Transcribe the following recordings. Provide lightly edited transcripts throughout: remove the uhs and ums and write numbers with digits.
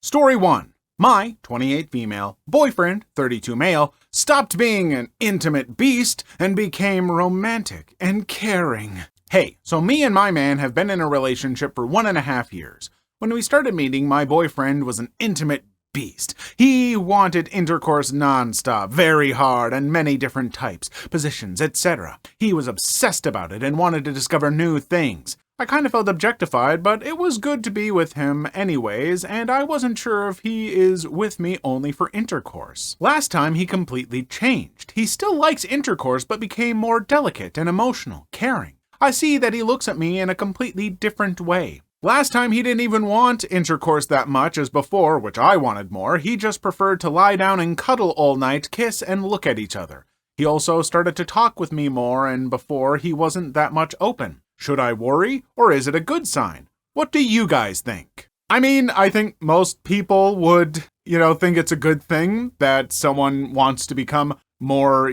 Story 1. My, 28 female, boyfriend, 32 male, stopped being an intimate beast and became romantic and caring. Hey, so me and my man have been in a relationship for 1.5 years. When we started meeting, my boyfriend was an intimate beast. He wanted intercourse nonstop, very hard, and many different types, positions, etc. He was obsessed about it and wanted to discover new things. I kind of felt objectified, but it was good to be with him anyways, and I wasn't sure if he is with me only for intercourse. Last time he completely changed. He still likes intercourse, but became more delicate and emotional, caring. I see that he looks at me in a completely different way. Last time he didn't even want intercourse that much as before, which I wanted more. He just preferred to lie down and cuddle all night, kiss, and look at each other. He also started to talk with me more, and before he wasn't that much open. Should I worry, or is it a good sign? What do you guys think? I mean, I think most people would, think it's a good thing that someone wants to become more,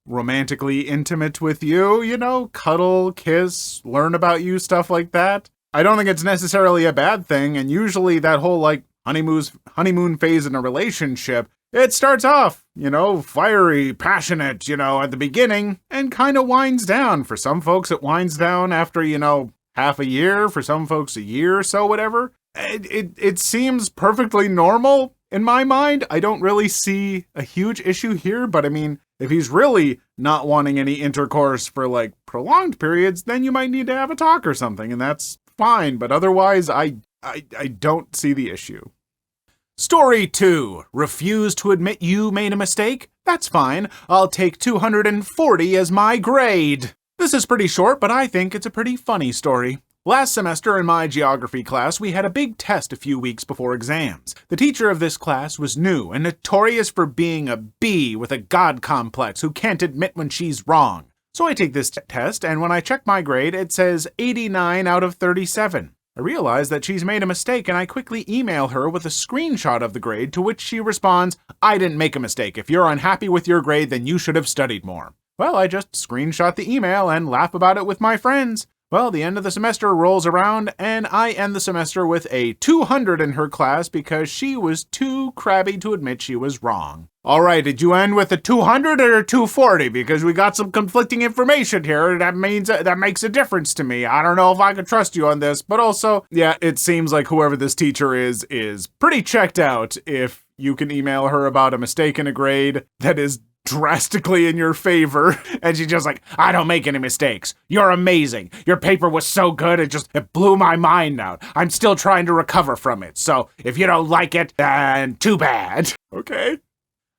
romantically intimate with you, cuddle, kiss, learn about you, stuff like that. I don't think it's necessarily a bad thing, and usually that whole, honeymoon phase in a relationship, it starts off, fiery, passionate, at the beginning, and kind of winds down. For some folks, it winds down after, half a year. For some folks, a year or so, whatever. It seems perfectly normal in my mind. I don't really see a huge issue here, but I mean, if he's really not wanting any intercourse for, prolonged periods, then you might need to have a talk or something, and that's fine. But otherwise, I don't see the issue. Story 2. Refuse to admit you made a mistake? That's fine. I'll take 240 as my grade. This is pretty short, but I think it's a pretty funny story. Last semester in my geography class, we had a big test a few weeks before exams. The teacher of this class was new and notorious for being a bee with a god complex who can't admit when she's wrong. So I take this test, and when I check my grade, it says 89 out of 37. I realize that she's made a mistake, and I quickly email her with a screenshot of the grade, to which she responds, "I didn't make a mistake. If you're unhappy with your grade, then you should have studied more." Well, I just screenshot the email and laugh about it with my friends. Well, the end of the semester rolls around, and I end the semester with a 200 in her class because she was too crabby to admit she was wrong. All right, did you end with a 200 or a 240? Because we got some conflicting information here. That makes a difference to me. I don't know if I can trust you on this, but also, yeah, it seems like whoever this teacher is pretty checked out if you can email her about a mistake in a grade that is drastically in your favor, and she's just like, "I don't make any mistakes. You're amazing. Your paper was so good, it blew my mind out. I'm still trying to recover from it. So if you don't like it, then too bad." Okay.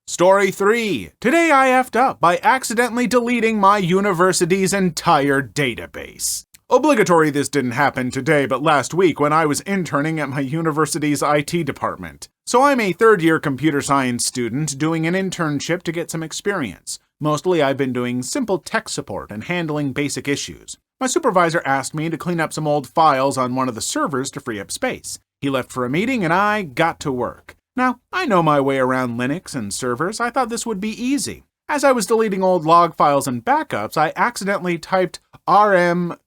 Story 3. Today I effed up by accidentally deleting my university's entire database. Obligatory this didn't happen today, but last week when I was interning at my university's IT department. So I'm a third-year computer science student doing an internship to get some experience. Mostly I've been doing simple tech support and handling basic issues. My supervisor asked me to clean up some old files on one of the servers to free up space. He left for a meeting and I got to work. Now, I know my way around Linux and servers. I thought this would be easy. As I was deleting old log files and backups, I accidentally typed rm-rf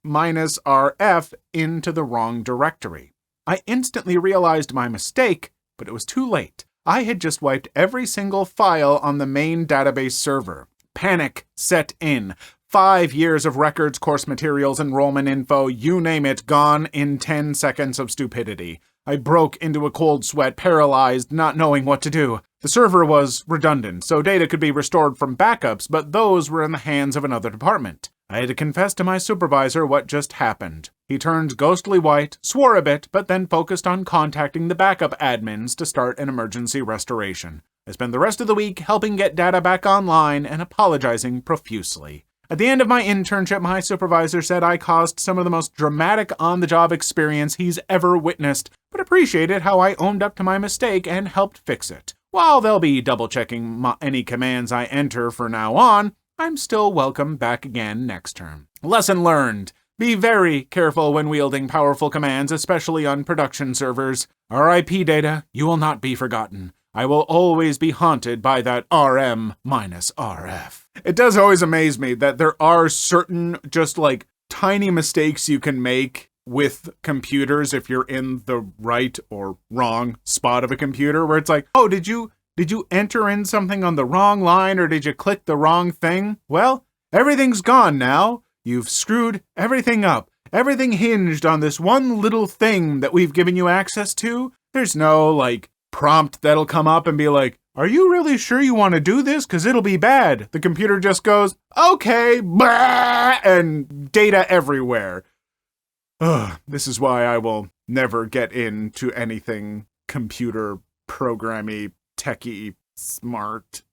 into the wrong directory. I instantly realized my mistake, but it was too late. I had just wiped every single file on the main database server. Panic set in. 5 years of records, course materials, enrollment info, you name it, gone in 10 seconds of stupidity. I broke into a cold sweat, paralyzed, not knowing what to do. The server was redundant, so data could be restored from backups, but those were in the hands of another department. I had to confess to my supervisor what just happened. He turned ghostly white, swore a bit, but then focused on contacting the backup admins to start an emergency restoration. I spent the rest of the week helping get data back online and apologizing profusely. At the end of my internship, my supervisor said I caused some of the most dramatic on-the-job experience he's ever witnessed, but appreciated how I owned up to my mistake and helped fix it. While they'll be double-checking any commands I enter from now on, I'm still welcome back again next term. Lesson learned. Be very careful when wielding powerful commands, especially on production servers. RIP data, you will not be forgotten. I will always be haunted by that RM-RF. It does always amaze me that there are certain just tiny mistakes you can make with computers if you're in the right or wrong spot of a computer, where it's like, oh, did you enter in something on the wrong line, or did you click the wrong thing? Well, everything's gone now. You've screwed everything up. Everything hinged on this one little thing that we've given you access to. There's no, like, prompt that'll come up and be like, are you really sure you want to do this? Because it'll be bad. The computer just goes, okay, blah, and data everywhere. Ugh, this is why I will never get into anything computer programmy, techie, smart.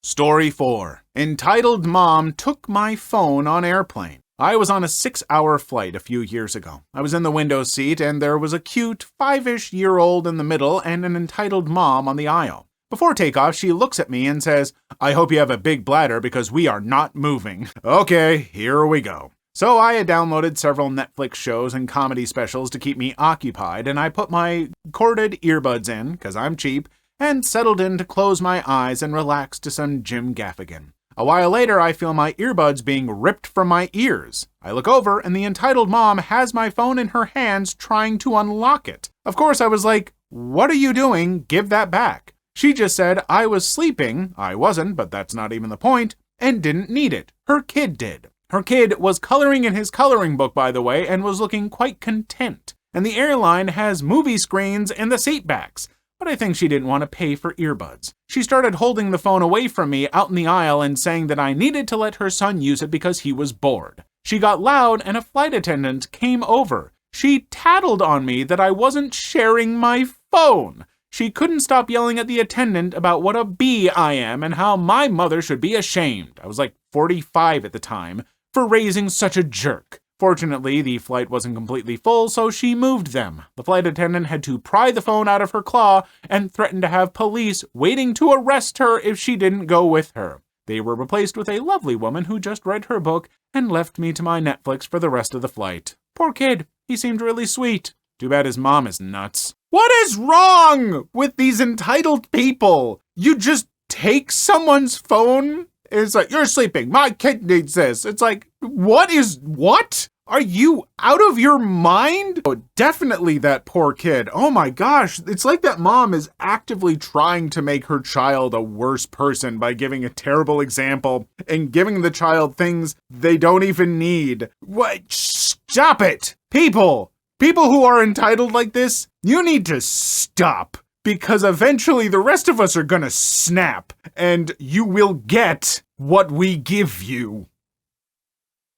Story 4. Entitled Mom Took My Phone on Airplane. I was on a 6-hour flight a few years ago. I was in the window seat, and there was a cute 5-ish-year-old in the middle and an entitled mom on the aisle. Before takeoff, she looks at me and says, I hope you have a big bladder because we are not moving. Okay, here we go. So I had downloaded several Netflix shows and comedy specials to keep me occupied, and I put my corded earbuds in, because I'm cheap, and settled in to close my eyes and relax to some Jim Gaffigan. A while later, I feel my earbuds being ripped from my ears. I look over, and the entitled mom has my phone in her hands trying to unlock it. Of course, I was like, what are you doing? Give that back. She just said I was sleeping. I wasn't, but that's not even the point, and didn't need it. Her kid did. Her kid was coloring in his coloring book, by the way, and was looking quite content. And the airline has movie screens in the seat backs. But I think she didn't want to pay for earbuds. She started holding the phone away from me out in the aisle and saying that I needed to let her son use it because he was bored. She got loud and a flight attendant came over. She tattled on me that I wasn't sharing my phone. She couldn't stop yelling at the attendant about what a bee I am and how my mother should be ashamed. I was like 45 at the time for raising such a jerk. Fortunately, the flight wasn't completely full, so she moved them. The flight attendant had to pry the phone out of her claw and threatened to have police waiting to arrest her if she didn't go with her. They were replaced with a lovely woman who just read her book and left me to my Netflix for the rest of the flight. Poor kid, he seemed really sweet. Too bad his mom is nuts. What is wrong with these entitled people? You just take someone's phone? It's like, you're sleeping. My kid needs this. It's like, what? Are you out of your mind? Oh, definitely that poor kid. Oh my gosh. It's like that mom is actively trying to make her child a worse person by giving a terrible example and giving the child things they don't even need. What? Stop it. People who are entitled like this, you need to stop. Because eventually the rest of us are gonna snap, and you will get what we give you.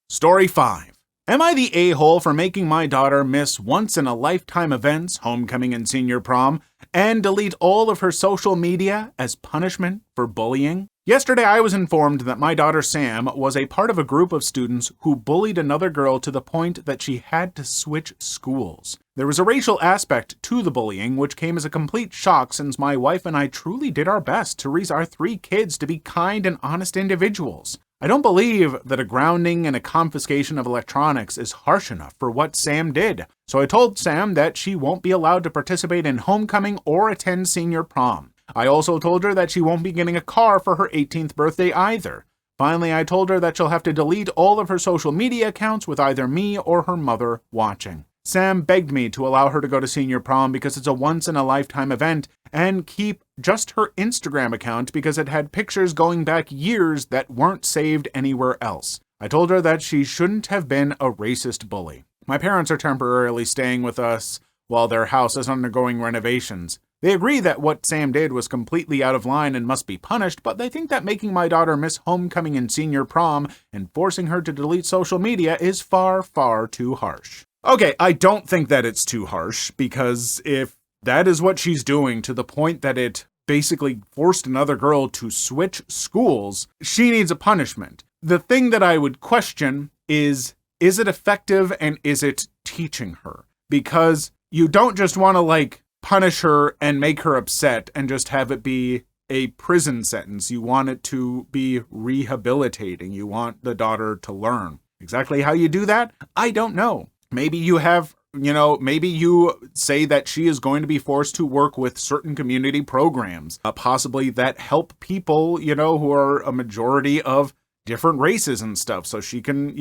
Story 5. Am I the a-hole for making my daughter miss once-in-a-lifetime events, homecoming and senior prom, and delete all of her social media as punishment for bullying? Yesterday, I was informed that my daughter Sam was a part of a group of students who bullied another girl to the point that she had to switch schools. There was a racial aspect to the bullying, which came as a complete shock since my wife and I truly did our best to raise our 3 kids to be kind and honest individuals. I don't believe that a grounding and a confiscation of electronics is harsh enough for what Sam did, so I told Sam that she won't be allowed to participate in homecoming or attend senior prom. I also told her that she won't be getting a car for her 18th birthday either. Finally, I told her that she'll have to delete all of her social media accounts with either me or her mother watching. Sam begged me to allow her to go to senior prom because it's a once-in-a-lifetime event, and keep just her Instagram account because it had pictures going back years that weren't saved anywhere else. I told her that she shouldn't have been a racist bully. My parents are temporarily staying with us while their house is undergoing renovations. They agree that what Sam did was completely out of line and must be punished, but they think that making my daughter miss homecoming and senior prom and forcing her to delete social media is far, far too harsh. Okay, I don't think that it's too harsh, because if that is what she's doing to the point that it basically forced another girl to switch schools, she needs a punishment. The thing that I would question is it effective and is it teaching her? Because you don't just want to, punish her and make her upset and just have it be a prison sentence. You want it to be rehabilitating. You want the daughter to learn. Exactly how you do that? I don't know. Maybe you have, maybe you say that she is going to be forced to work with certain community programs, possibly that help people, who are a majority of different races and stuff, so she can,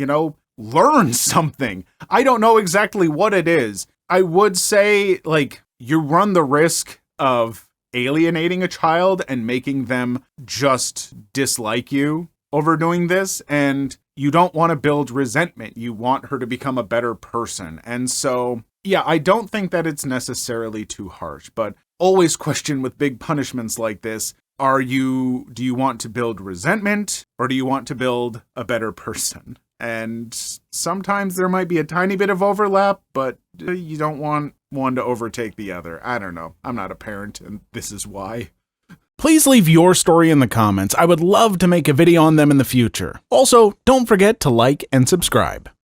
learn something. I don't know exactly what it is. I would say, like, you run the risk of alienating a child and making them just dislike you over doing this, and you don't want to build resentment. You want her to become a better person. And so, yeah, I don't think that it's necessarily too harsh, but always question with big punishments like this, do you want to build resentment, or do you want to build a better person? And sometimes there might be a tiny bit of overlap, but you don't want one to overtake the other. I don't know. I'm not a parent, and this is why. Please leave your story in the comments. I would love to make a video on them in the future. Also, don't forget to like and subscribe.